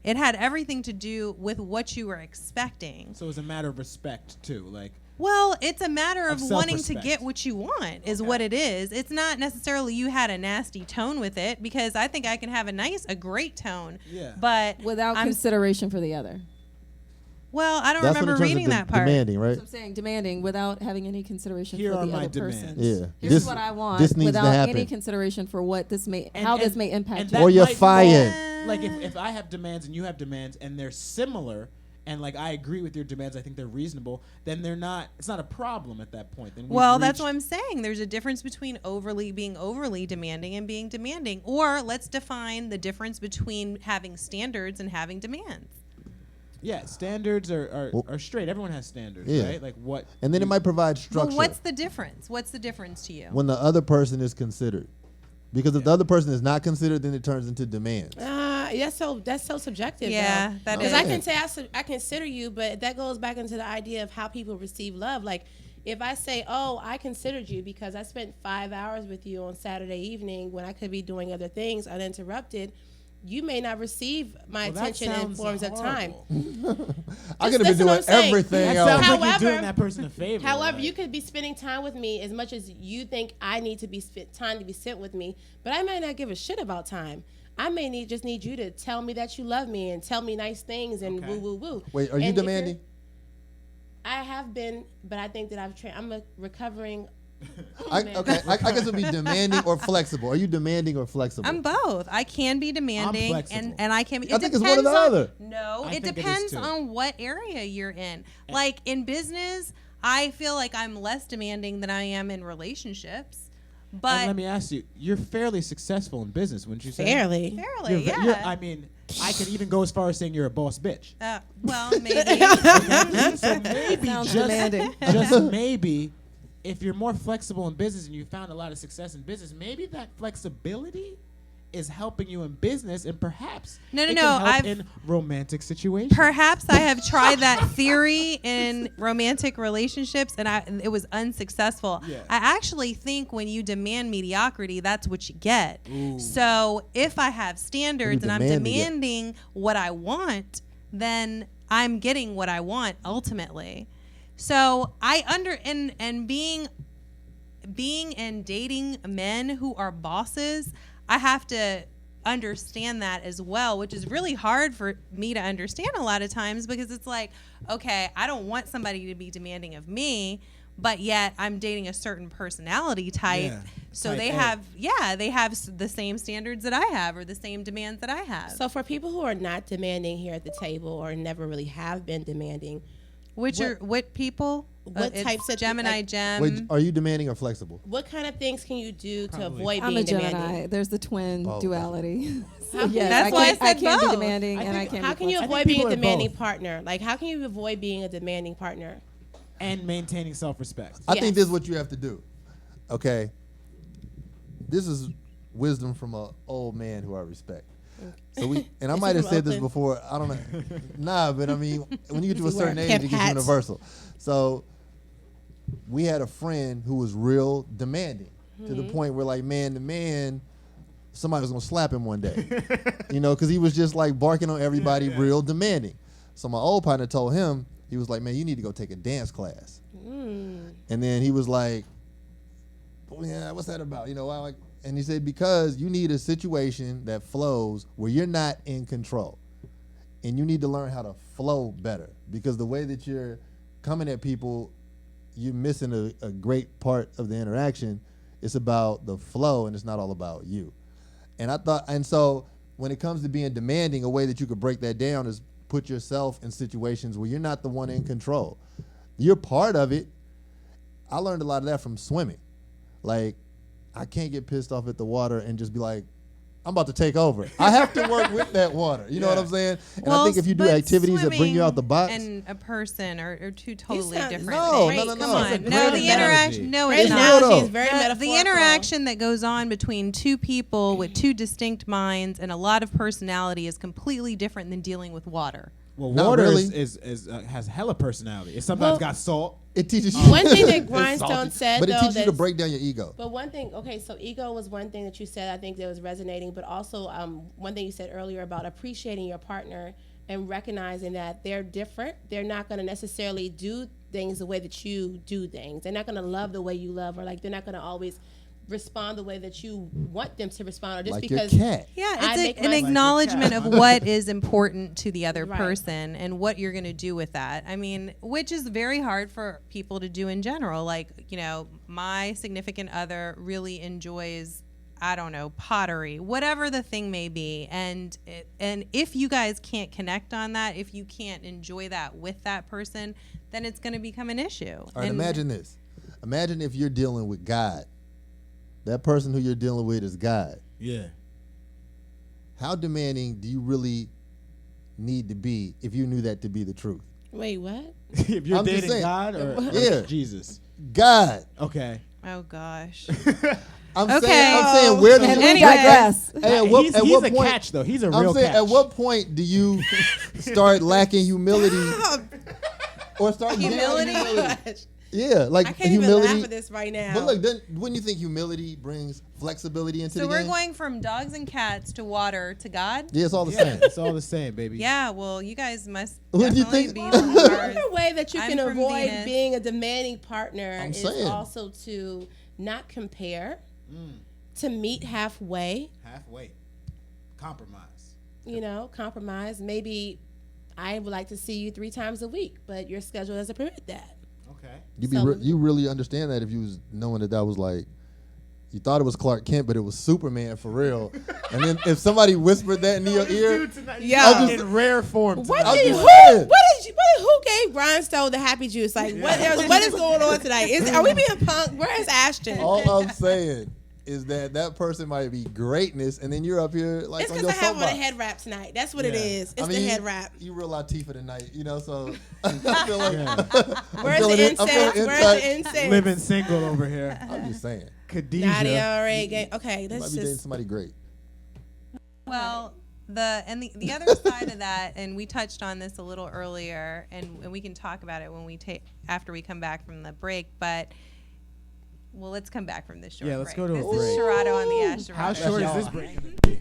It had everything to do with what you were expecting. So it's a matter of respect too. Like, Well, it's a matter of Of wanting to self-respect. get what you want is what it is. It's not necessarily you had a nasty tone with it, because I think I can have a great tone. Yeah. But Without I'm, consideration for the other. well, I don't That's when remember it turns reading into that part. demanding, right? So I'm saying demanding without having any consideration Here for are the my other demands. person. Yeah. Here's This- what I want this needs to without happen. any consideration for what this may, and- how and- this may impact and you. that Or you're might fired. involve- Like if I have demands and you have demands and they're similar, and like I agree with your demands, I think they're reasonable, then they're not. It's not a problem at that point. Then we've Well, that's reached- what I'm saying. There's a difference between being overly demanding and being demanding. Or let's define the difference between having standards and having demands. Yeah, standards are Well- straight. Everyone has standards, Yeah. right? Like what? And then it might provide structure Well, what's the difference? What's the difference to you? when the other person is considered. Because if the other person is not considered, then it turns into demands. That's so subjective. Yeah, that because is. I can say I consider you, but that goes back into the idea of how people receive love. Like if I say, "Oh, I considered you because I spent 5 hours with you on Saturday evening when I could be doing other things uninterrupted," you may not receive my Well, that attention in sounds forms of time. horrible. I could have been listen what doing I'm saying. everything That else. sounds like However- you're doing that person a favor. However, like- you could be spending time with me as much as you think I need to be time to be spent with me, but I might not give a shit about time. I may just need you to tell me that you love me and tell me nice things and Okay. woo woo woo. Wait, are you And if you're- demanding? I have been, but I think that I'm a recovering. I guess it would be demanding or flexible. Are you demanding or flexible? I'm both. I can be demanding, flexible. and I can be. I think it's one or the other. No, I it think it is depends too. on what area you're in. Like in business, I feel like I'm less demanding than I am in relationships. And But let me ask you: you're fairly successful in business, wouldn't you say? Fairly. fairly, You're, yeah. I mean, I could even go as far as saying you're a boss bitch. Well, maybe. So maybe Sounds just, demanding. just maybe, if you're more flexible in business and you found a lot of success in business, maybe that flexibility is helping you in business, and perhaps No, it no, can help I've- in romantic situations. Perhaps I have tried that theory in romantic relationships, and it was unsuccessful. Yeah. I actually think when you demand mediocrity, that's what you get. Ooh. So if I have standards and I'm demand me, yeah. demanding what I want, then I'm getting what I want ultimately. So and being and dating men who are bosses, I have to understand that as well, which is really hard for me to understand a lot of times, because it's like, okay, I don't want somebody to be demanding of me, but yet I'm dating a certain personality type. Yeah, So type they A. have the same standards that I have or the same demands that I have. So for people who are not demanding here at the table or never really have been demanding, what people? What It's types of Gemini like- Gem? Wait, are you demanding or flexible? what kind of things can you do to Probably. avoid I'm being a Gemini. demanding? There's the twin Oh. duality. So How- yes, That's why I I said can't both. be demanding, I and I think- can't. How be can you flexible. I avoid think being people a are demanding both. partner? Like, how can you avoid being a demanding partner? And maintaining self-respect. I think Yes. this is what you have to do. Okay. This is wisdom from an old man who I respect. So we, and I Is might he have from said this Oakland? before. I don't know. Nah, but I mean, when you get to a Is he certain wearing age, Kemp it gets hats? universal. So we had a friend who was real demanding to the point where, like, man to man, somebody was gonna slap him one day. You know, because he was just like barking on everybody, real demanding. So my old partner told him, he was like, man, you need to go take a dance class. And then he was like, oh, yeah, what's that about? You know, why? And he said, because you need a situation that flows where you're not in control. And you need to learn how to flow better. Because the way that you're coming at people, you're missing a great part of the interaction. It's about the flow and it's not all about you. And I thought, and so when it comes to being demanding, a way that you could break that down is put yourself in situations where you're not the one in control. You're part of it. I learned a lot of that from swimming. Like, I can't get pissed off at the water and just be like, I'm about to take over. I have to work with that water. You know what I'm saying? And I think if you do but activities that bring you out the box, and a person are two totally sound- different No, things. no, no, Come no. on. It's a No, great the analogy. interaction. No, Great it's real, not. though. analogy is very The metaphorical. interaction that goes on between two people with two distinct minds and a lot of personality is completely different than dealing with water. Well, Not water really. is has hella personality. It sometimes Well- got salt. it teaches you. One thing that It's Grindstone salty. said, but it though, teaches you to that's- break down your ego. But one thing, okay, so ego was one thing that you said. I think that was resonating. But also, one thing you said earlier about appreciating your partner and recognizing that they're different. They're not going to necessarily do things the way that you do things. They're not going to love the way you love, or like they're not going to always respond the way that you want them to respond, or just Like your because. cat. Yeah, I it's make an my- acknowledgement of what is important to the other Right. person and what you're going to do with that. I mean, which is very hard for people to do in general. Like, you know, my significant other really enjoys, I don't know, pottery, whatever the thing may be. And if you guys can't connect on that, if you can't enjoy that with that person, then it's going to become an issue. All right, And- imagine this. Imagine if you're dealing with God. That person who you're dealing with is God. Yeah. How demanding do you really need to be if you knew that to be the truth? Wait, what? If you're I'm just dating saying. God or Yeah. Jesus. God. Okay. Oh, gosh. I'm Okay. saying where do you And we Anyway. digress. Hey, at what, he's at he's what a point, catch though. He's a I'm real saying, catch. at what point do you start lacking humility or start gaining Humility? Yeah, like I can't humility. even laugh at this right now. But look, wouldn't you think humility brings flexibility into So the we're game? going from dogs and cats to water to God? Yeah, it's all the Yeah, same. it's all the same, baby. Yeah, well, you guys must What do you definitely think? be from Mars. Another way that you I'm can from avoid Venus. being a demanding partner I'm is saying. also to not compare, to meet halfway, Halfway. Compromise. compromise. Maybe I would like to see you 3 times a week, but your schedule doesn't permit that. Okay. You really understand that if you was knowing that was like, you thought it was Clark Kent, but it was Superman for real. And then if somebody whispered that in your ear, Yeah. in rare form. What tonight. did, just who, saying. who gave Grindstone the happy juice? Like, what is going on tonight? Are we being punked? Where is Ashton? all I'm saying is that person might be greatness, and then you're up here like It's on because your I have on a soapbox. head wrap tonight. That's what it Yeah. is. It's I mean, the head wrap. You real Latifah tonight, so I feel like Where's the incense? Where's the incense? Living single over here. I'm just saying, Khadijah. Nadia already gave. Okay, you let's might be dating just. somebody great. Well, the other side of that, and we touched on this a little earlier, and we can talk about it when after we come back from the break, but well, let's come back from this short Yeah, let's break. go to a This break. is Serato on the Ash How Serato short is Show. this break gonna be?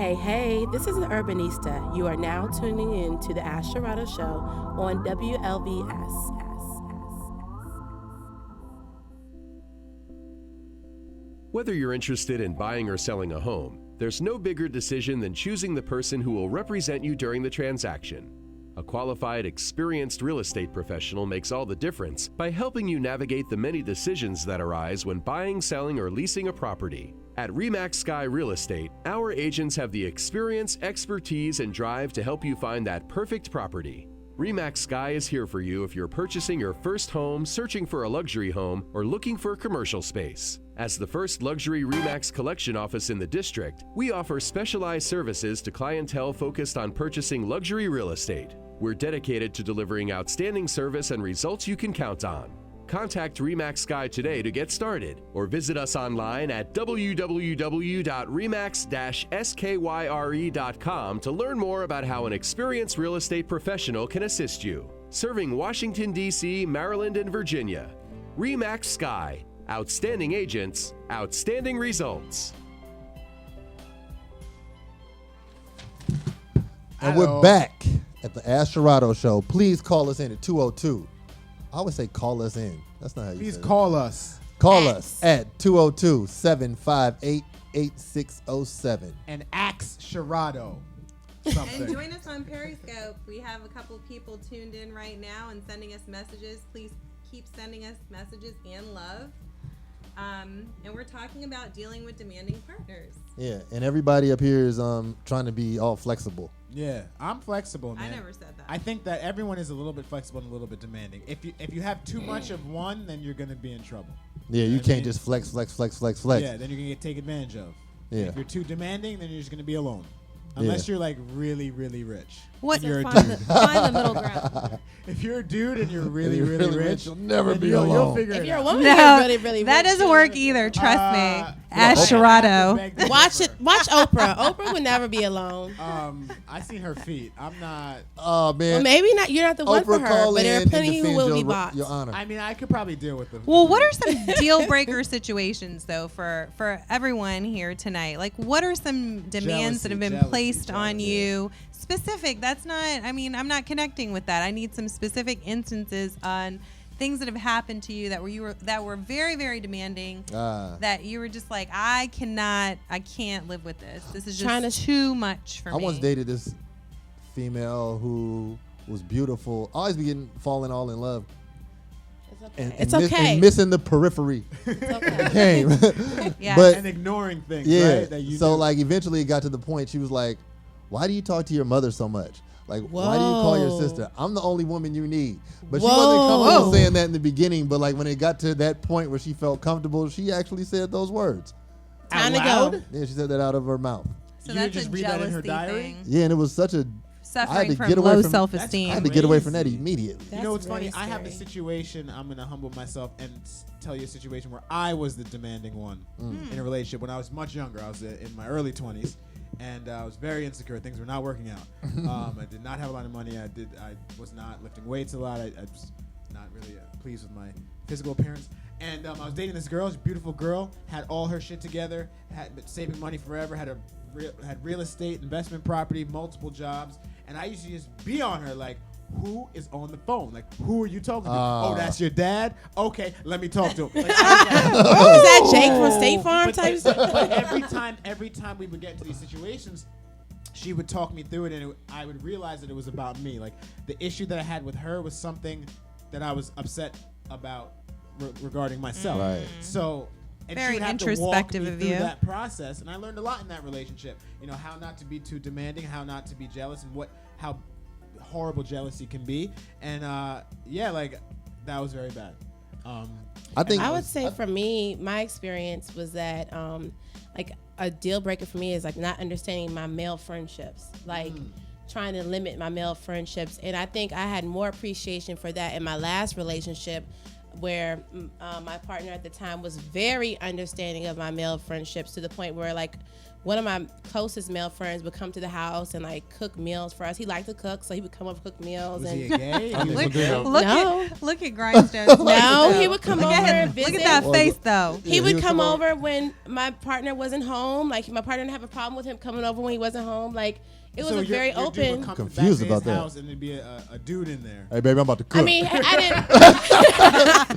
Hey, this is the Urbanista. You are now tuning in to the Ash Sharado Show on WLVS. Whether you're interested in buying or selling a home, there's no bigger decision than choosing the person who will represent you during the transaction. A qualified, experienced real estate professional makes all the difference by helping you navigate the many decisions that arise when buying, selling, or leasing a property. At RE/MAX Sky Real Estate, our agents have the experience, expertise, and drive to help you find that perfect property. RE/MAX Sky is here for you if you're purchasing your first home, searching for a luxury home, or looking for a commercial space. As the first luxury RE/MAX collection office in the district, we offer specialized services to clientele focused on purchasing luxury real estate. We're dedicated to delivering outstanding service and results you can count on. Contact RE/MAX Sky today to get started, or visit us online at www.remax-skyre.com to learn more about how an experienced real estate professional can assist you. Serving Washington, D.C., Maryland, and Virginia. RE/MAX Sky. Outstanding agents, outstanding results. And we're back at the Ash Sharado Show. Please call us in at 202. I always say call us in. That's not how you Please say call us. Call us at 202-758-8607. And Axe Sharado. And Something. join us on Periscope. We have a couple people tuned in right now and sending us messages. Please keep sending us messages and love. And we're talking about dealing with demanding partners. Yeah, and everybody up here is trying to be all flexible. Yeah, I'm flexible, man. I never said that. I think that everyone is a little bit flexible and a little bit demanding. If you have too much of one, then you're gonna be in trouble. Yeah, you know what I can't mean? just flex. Yeah, then you're gonna get taken advantage of. Yeah. If you're too demanding, then you're just gonna be alone. Unless you're like really, really rich. What- And you're a Find dude. the middle ground. If you're a dude and you're really, you're really, really rich, rich, you'll never then be you'll alone. figure If it you're a out. woman, No, you're really, really that rich, doesn't you'll work never- either. Trust me. Ash I have to Sharado. beg to Watch differ. it. Watch Oprah. Oprah would never be alone. I seen her feet. I'm not. Oh man, Well, maybe not. You're not the one for Oprah, her, call but there in are and plenty who defend will be your, bought. your honor. I mean, I could probably deal with them. Well, what are some deal breaker situations though for everyone here tonight? Like, what are some demands that have been placed on you? Specific. That's not. I mean, I'm not connecting with that. I need some specific instances on things that have happened to you that were very, very demanding. That you were just like, I can't live with this. This is Trying just to- too much for me. I once dated this female who was beautiful. Always be falling all in love. It's okay. And missing the periphery. It's okay. Came. Yeah. But and ignoring things. yeah. Right? That you So do. like eventually it got to the point she was like, "Why do you talk to your mother so much? Like, why do you call your Whoa. sister? I'm the only woman you need." But she Whoa. wasn't comfortable saying that in the beginning. But like when it got to that point where she felt comfortable, she actually said those words. Time to Out go. loud? Yeah, she said that out of her mouth. So You that's just a read that in her jealousy diary? thing. Yeah, and it was such a Suffering to from get away low from- self-esteem. I had to get away from that Crazy. immediately. You know what's That's funny? very I have a scary. situation. I'm gonna humble myself and tell you a situation where I was the demanding one in a relationship when I was much younger. I was in my early 20s, and I was very insecure. Things were not working out. I did not have a lot of money. I was not lifting weights a lot. I was not really pleased with my physical appearance. And I was dating this girl. She's a beautiful girl. Had all her shit together. Had been saving money forever. Had real estate, investment property, multiple jobs. And I used to just be on her like, who is on the phone? Like, who are you talking to? Oh, that's your dad? Okay, let me talk to him. Like, I was like, Is that Jake from State Farm but, type? but every time we would get into these situations, she would talk me through it, and I would realize that it was about me. Like the issue that I had with her was something that I was upset about regarding myself. Right. So. And Very she would have introspective to walk of me through you. that process, and I learned a lot in that relationship. You know, how not to be too demanding, how not to be jealous, and how horrible jealousy can be. And yeah, like that was very bad. I think I would say for me, my experience was that like a deal breaker for me is like not understanding my male friendships, like trying to limit my male friendships. And I think I had more appreciation for that in my last relationship, where my partner at the time was very understanding of my male friendships, to the point where like one of my closest male friends would come to the house and like cook meals for us. He liked to cook, so he would come over cook meals. Was And he a gay? Look at Grindstone's no, face, he though. would come Look over at and him. visit. Look at that face, though. He would come over when my partner wasn't home. Like my partner didn't have a problem with him coming over when he wasn't home. Like it was So a very your dude would open. come Confused back to his about that. house and there'd be a dude in there. Hey, baby, I'm about to cook. I mean, I didn't.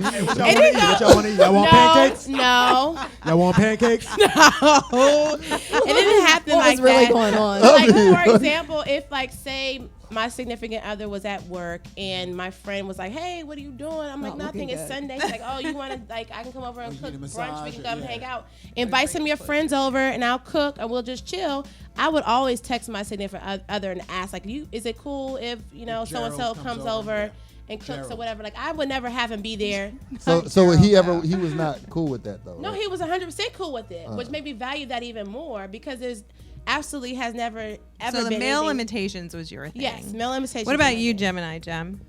Hey, what y'all want to eat? What y'all want to eat? Y'all want pancakes? No, Y'all want pancakes? it didn't happen What like was really that. going on? Like for example, if like say my significant other was at work and my friend was like, "Hey, what are you doing?" I'm like, Not "Nothing. looking It's good." Sunday." She's like, "Oh, you want to like I can come over and you cook need a brunch. We massage can or- come yeah. hang out. Invite some of your friends over, and I'll cook, and we'll just chill." I would always text my significant other and ask like, "Is it cool if If so and so Gerald comes comes over?" over, And cooks or Gerald. whatever. Like I would never have him be there. so he was not cool with that though. No, right? he was 100% cool with it, which made me value that even more because there's absolutely has never ever So the been male anything- limitations was your thing. Yes, male limitations. What about was you, my thing. Gemini Gem?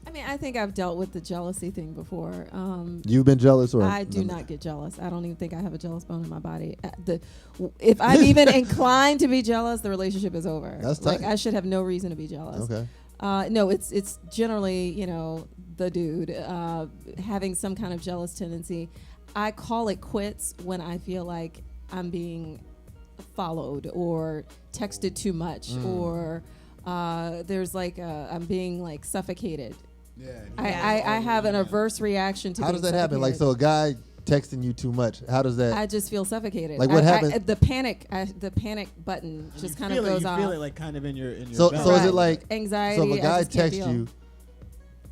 I mean, I think I've dealt with the jealousy thing before. You've been jealous, or I do not get jealous. I don't even think I have a jealous bone in my body. If I'm even inclined to be jealous, the relationship is over. That's like tight. I should have no reason to be jealous. Okay. No, it's generally the dude having some kind of jealous tendency. I call it quits when I feel like I'm being followed or texted too much or there's like I'm being like suffocated. Yeah. I have an averse reaction to How does being that happen? Like, so a guy texting you too much. How does that? I just feel suffocated. Like, what happens- The panic button just kind of goes you off. feel it like kind of in your so belly. so is it Right. like Anxiety, So if a I guy just can't texts deal. you,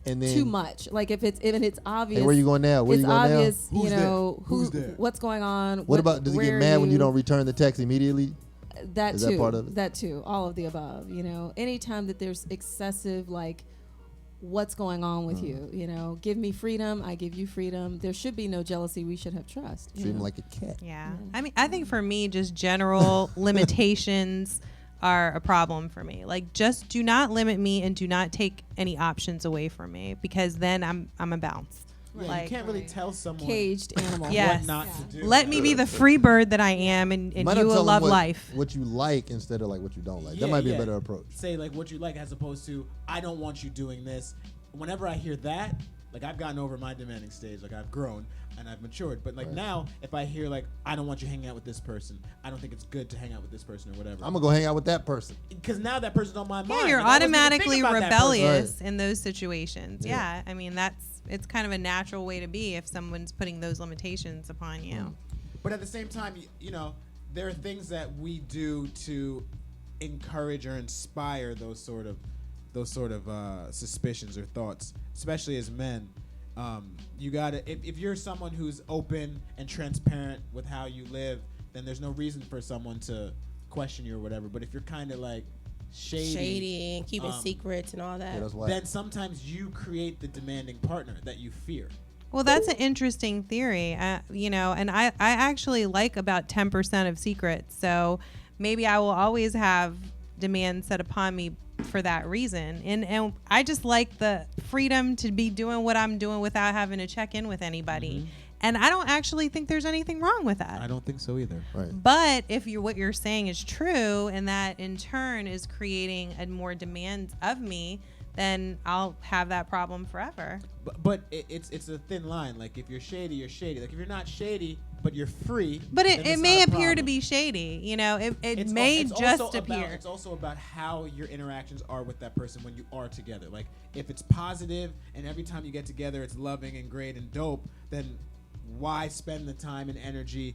and then Too much. Like if it's obvious. Hey, where you going now? Where it's you going obvious, Who's there? who's there? what's going on. What about does he get where mad are when you don't return the text immediately? That Is too. that part of it? That too. All of the above. Anytime that there's excessive like, what's going on with you? Give me freedom. I give you freedom. There should be no jealousy. We should have trust. Treat him like a cat. Yeah. I mean, I think for me, just general limitations are a problem for me. Like, just do not limit me and do not take any options away from me because then I'm a bounce. Yeah, like, you can't really tell someone Caged animal. Yes. what not to do. Let me be the free bird that I am, and you Might not will tell him love what, life. What you like instead of like what you don't like. that Yeah, might be yeah. a better approach. Say like what you like as opposed to I don't want you doing this. Whenever I hear that, like I've gotten over my demanding stage, like I've grown and I've matured. But like now, if I hear like I don't want you hanging out with this person, I don't think it's good to hang out with this person or whatever. I'm gonna go hang out with that person. Because now that person's on my mind. Yeah, you're and I wasn't even automatically thinking about that person. rebellious in those situations. Yeah. Yeah. I mean, it's kind of a natural way to be if someone's putting those limitations upon you. But at the same time, there are things that we do to encourage or inspire those sort of suspicions or thoughts, especially as men. You gotta if you're someone who's open and transparent with how you live, then there's no reason for someone to question you or whatever. But if you're kind of like shady and keeping secrets and all that. Yeah, that's why. then sometimes you create the demanding partner that you fear. Well, that's an interesting theory, and I actually like about 10% of secrets. So maybe I will always have demands set upon me for that reason. And I just like the freedom to be doing what I'm doing without having to check in with anybody. Mm-hmm. And I don't actually think there's anything wrong with that. I don't think so either. Right. But if what you're saying is true, and that in turn is creating a more demand of me, then I'll have that problem forever. But it's a thin line. Like if you're shady, you're shady. Like if you're not shady, but you're free. But then it it's may not a appear to problem. be shady. It It's may it's just also appear. About, it's also about how your interactions are with that person when you are together. Like if it's positive and every time you get together it's loving and great and dope, then why spend the time and energy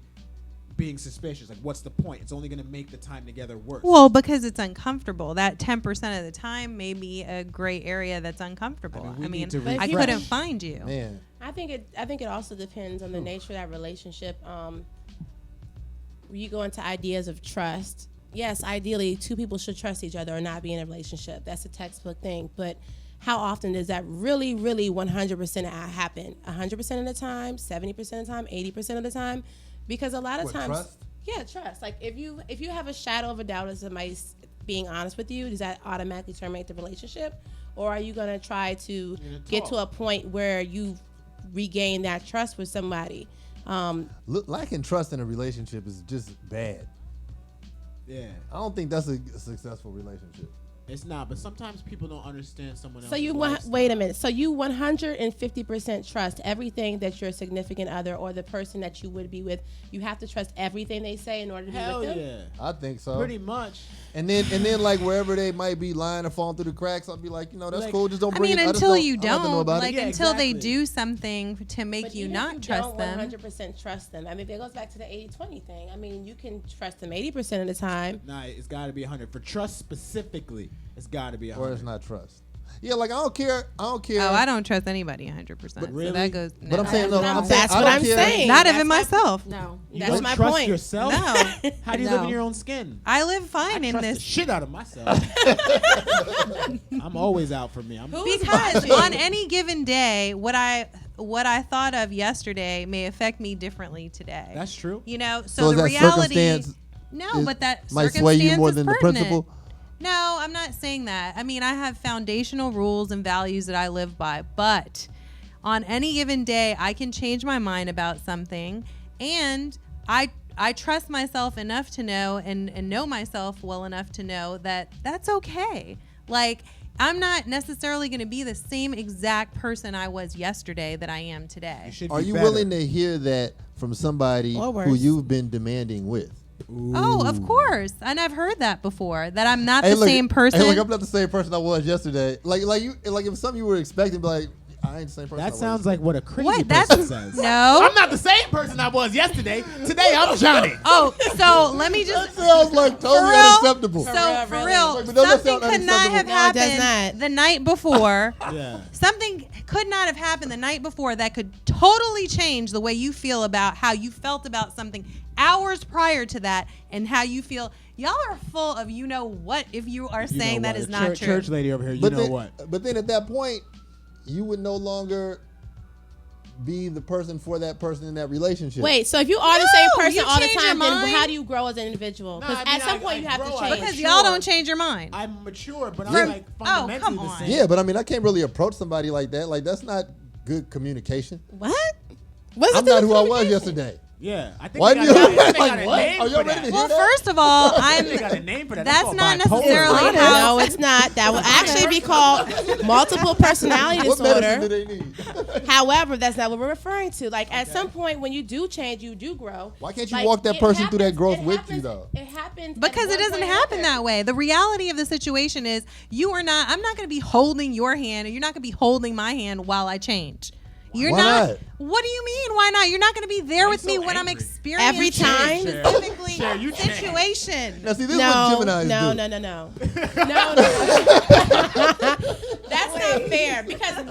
being suspicious? Like what's the point? It's only going to make the time together worse. Well, because it's uncomfortable. That 10% of the time may be a gray area that's uncomfortable. we I mean, need to I refresh. couldn't find you. Man, I think it also depends on the nature of that relationship. You go into ideas of trust. Yes, ideally, two people should trust each other or not be in a relationship. That's a textbook thing. But how often does that really, really 100% happen? 100% of the time, 70% of the time, 80% of the time? Because a lot of What, times, trust? yeah, trust. Like if you have a shadow of a doubt of somebody's being honest with you, does that automatically terminate the relationship, or are you gonna try to get to a point where you regain that trust with somebody? lacking trust in a relationship is just bad. Yeah, I don't think that's a successful relationship. it's not. But sometimes people don't understand someone else. So wait a minute. So you 150% trust everything that your significant other or the person that you would be with. You have to trust everything they say in order to be Hell with them. yeah, I think so. pretty much. And then like wherever they might be lying or falling through the cracks, I'll be like, that's Like- cool. Just don't I bring mean, it. I just until you I'd like to know don't, about like it. Yeah, until they exactly. do something to make But you even not if you trust don't them. 100% trust them. I mean, that goes back to the 80-20 thing. I mean, you can trust them 80% of the time. Nah, it's got to be 100 for trust specifically. It's got to be 100. Or it's not trust. Yeah, like I don't care. Oh, I don't trust anybody 100%. So really? that goes. But I'm no. saying, no, I'm saying, That's I what don't I'm care. saying. Not That's even my- myself. No. You That's don't my trust point. yourself. No. How do you live in No. your own skin? I live I fine in trust the this shit out of myself. I'm always out for me. because on any given day, what I thought of yesterday may affect me differently today. That's true. You know, So so is the that reality. circumstance No, but that might sway you circumstance more is than the pertinent. principle? No, I'm not saying that. I mean, I have foundational rules and values that I live by, but on any given day, I can change my mind about something, and I trust myself enough to know and know myself well enough to know that that's okay. Like, I'm not necessarily going to be the same exact person I was yesterday that I am today. You should Are be you better. willing to hear that from somebody Or who worse. you've been demanding with? Oh, of course. And I've heard that before, that I'm not Hey, the look, same person. Hey, look, I'm not the same person I was yesterday. Like if something you were expecting, be like, I ain't the same person. That sounds like what a crazy What? person says. No. I'm not the same person I was yesterday. Today I'm Johnny. Oh, so let me That just. sounds like totally real? unacceptable. So real, for really. real, But don't that something sound could not have unacceptable? No, it does happened not. the night before. Yeah. Something could not have happened the night before that could totally change the way you feel about how you felt about something hours prior to that and how you feel. Y'all are full of you know what if you are You saying know that what? is A not church, true. Church lady over here, you But know then, what? But then at that point, you would no longer be the person for that person in that relationship. Wait, so if you are the same No, person you all the change your time, then mind. how do you grow as an individual? Because No, I mean, at some I point you have to grow, I change. Because mature. y'all don't change your mind. I'm mature, but Yeah. I'm like Oh, fundamentally come the on. same. Yeah, but I mean, I can't really approach somebody like that. Like that's not good communication. What? What's I'm the not who I was communication? yesterday. Yeah, I think Why they do you got, they got like a what? name Are for y'all ready that. to Well, hear that? first of all, They got a name for that. That's called not bipolar. necessarily how. No, it's not. That would actually be called multiple personality What medicine do disorder. they need? However, that's not what we're referring to. Like at some point when you do change, you do grow. Why can't you Like, walk that it person through that happens- growth it with happens- you though? It happens Because it doesn't happen that way. The reality of the situation is I'm not going to be holding your hand and you're not going to be holding my hand while I change. You're Why not? What do you mean? Why not? You're not going to be there Why with you me so when I'm angry? experiencing Every time? specifically Cher, you change. situation. Now see, this is No, what Gemini's no, do. no, no, no, no, That's not fair because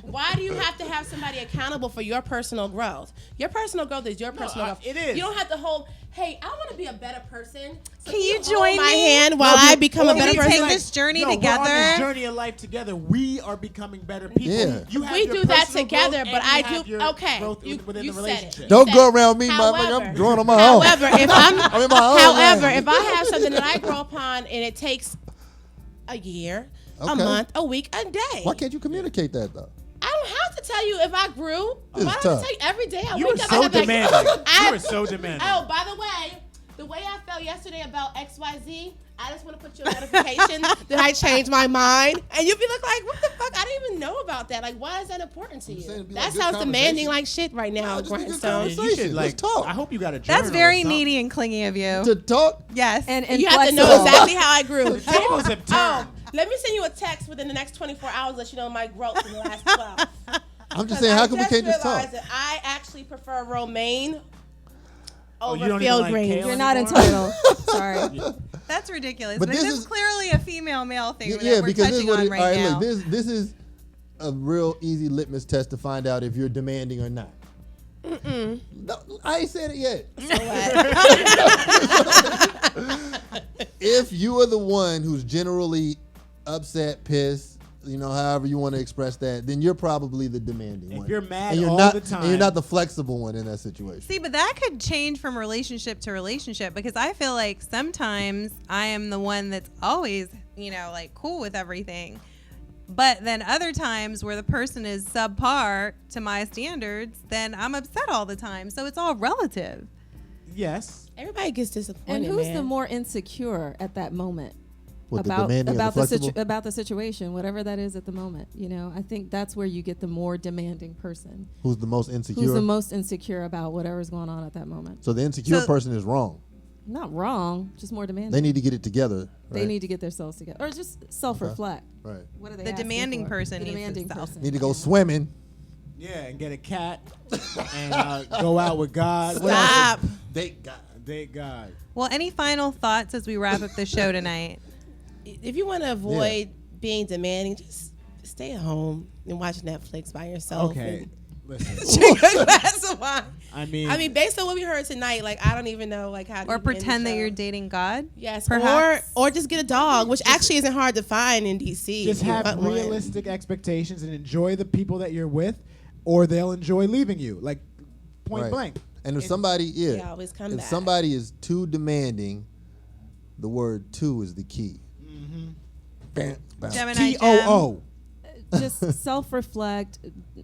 why do you have to have somebody accountable for your personal growth? Your personal growth is your personal growth. it is. You don't have to hold. Hey, I want to be a better person. So Can you hold join my me? hand while No, I dude, become a Can better we person? take this journey No, together? We're on this journey of life together. We are becoming better people. Yeah. You have We your do that personal together, growth but and I you have do. your Okay, growth you within the said relationship. it. Don't You go said it. around me, motherfucker. However- I'm growing on my own. However, if I'm, I'm in my own however, lane. if I have something that I grow upon and it takes a year, a Okay. month, a week, a day. Why can't you communicate that though? I don't have to tell you if I grew. This Why is do I tough. tell you every day I You wake are up? so I have like, demanding. I- You are so demanding. Oh, by the way I felt yesterday about XYZ, I just want to put you a notification that I changed my mind. And you'll be like, what the fuck? I didn't even know about that. Like, why is that important to I'm you? saying it'd be That like good sounds demanding conversation. like shit right now, No, just be good Grindstone. conversation. You should Let's like talk. I hope you got a journal. That's or very something. needy and clingy of you. To talk, Yes. And You have to know flexible. exactly how I grew. The tables have turned. Let me send you a text within the next 24 hours, let you know my growth in the last 12. I'm just saying, how come we can't just talk? realized that I actually prefer romaine Oh, over you don't even field like greens. kale You're not anymore? entitled. Sorry. That's ridiculous. But But this this is- is clearly a female-male thing that Yeah, we're because this is touching what on it, right all right, now. look, this is a real easy litmus test to find out if you're demanding or not. No, I ain't said it yet. If you are the one who's generally upset, pissed, however you want to express that, then you're probably the demanding If one. you're mad and you're all not, the time. and you're not the flexible one in that situation. See, but that could change from relationship to relationship because I feel like sometimes I am the one that's always, like cool with everything. But then other times where the person is subpar to my standards, then I'm upset all the time. So it's all relative. Yes. Everybody gets disappointed. And who's man. the more insecure at that moment? What, the demanding or the flexible? About the situation, whatever that is at the moment. You know, I think that's where you get the more demanding person. Who's the most insecure? Who's the most insecure about whatever's going on at that moment. So the insecure person is wrong. Not wrong, just more demanding. They need to get it together. Right? They need to get themselves together, or just self-reflect. Right. What are they? The asking demanding for? person The needs to demanding self- person. Need to go swimming. Yeah, and get a cat and go out with God. What Stop. else? Date God. Date God. Well, any final thoughts as we wrap up the show tonight? If you want to avoid being demanding, just stay at home and watch Netflix by yourself. Okay. and Listen. drink a glass of wine. I mean, based on what we heard tonight, like I don't even know like how. to Or even end the pretend that show. you're dating God? Yes, perhaps. or just get a dog, which actually isn't hard to find in DC. just if you have want one. realistic expectations and enjoy the people that you're with, or they'll enjoy leaving you. Like point Right. blank. And if somebody, They always come if back. somebody is too demanding, the word "too" is the key. Gemini TOO. Just self-reflect.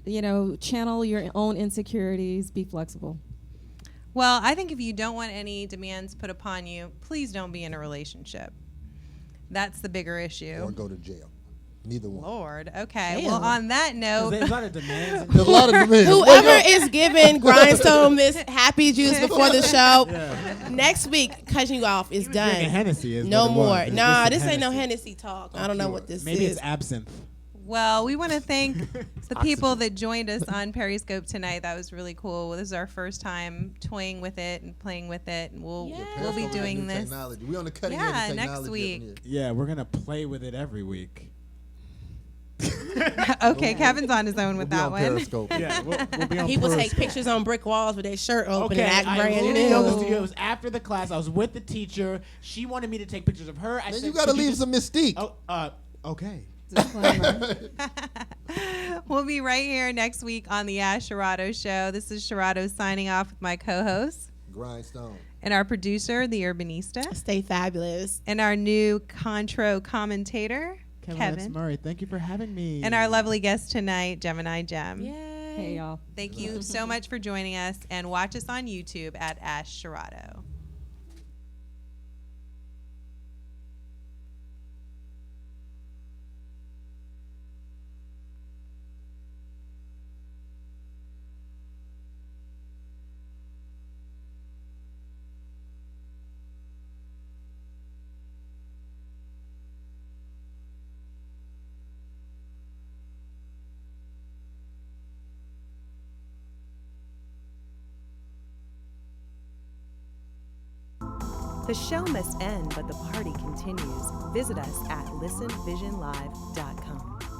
You know, channel your own insecurities. Be flexible. Well, I think if you don't want any demands put upon you, please don't be in a relationship. That's the bigger Or issue. go to jail. Neither one. Lord. Okay. Damn. Well, on that note, There's a lot of demands. There's a lot of demands. Whoever is giving Grindstone this happy juice before the show, next week cutting you off is done. Drinking Hennessy is No what it more. was. It's Nah, just this some ain't no Hennessy. Hennessy talk. I don't know what this Maybe is. it's absinthe. well, we want to thank the people that joined us on Periscope tonight. That was really cool. This is our first time toying with it and playing with it, and we'll be Periscope is doing new this. Technology. We on the cutting Yeah, edge of next technology week. up in Yeah, we're gonna play with it every week. Okay, Kevin's on his own here. with We'll that be on one. Periscope. Yeah, we'll be on People take Periscope. pictures on brick walls with their shirt open Okay, and act I brand literally- new. it was after the class. I was with the teacher. She wanted me to take pictures of her. I Then said, you got to "Could leave just-" some mystique. Oh, okay. Disclaimer. We'll be right here next week on the Ash Sherrado Show. This is Sherrado signing off with my co-host Grindstone. and our producer, the Urbanista, Stay fabulous. and our new Contro commentator, Kevin Kevin, Murray, thank you for having me. and our lovely guest tonight, Gemini Gem. Yay. Hey, y'all. Thank you so much for joining us, and watch us on YouTube at Ash Sherrado. The show must end, but the party continues. Visit us at listenvisionlive.com.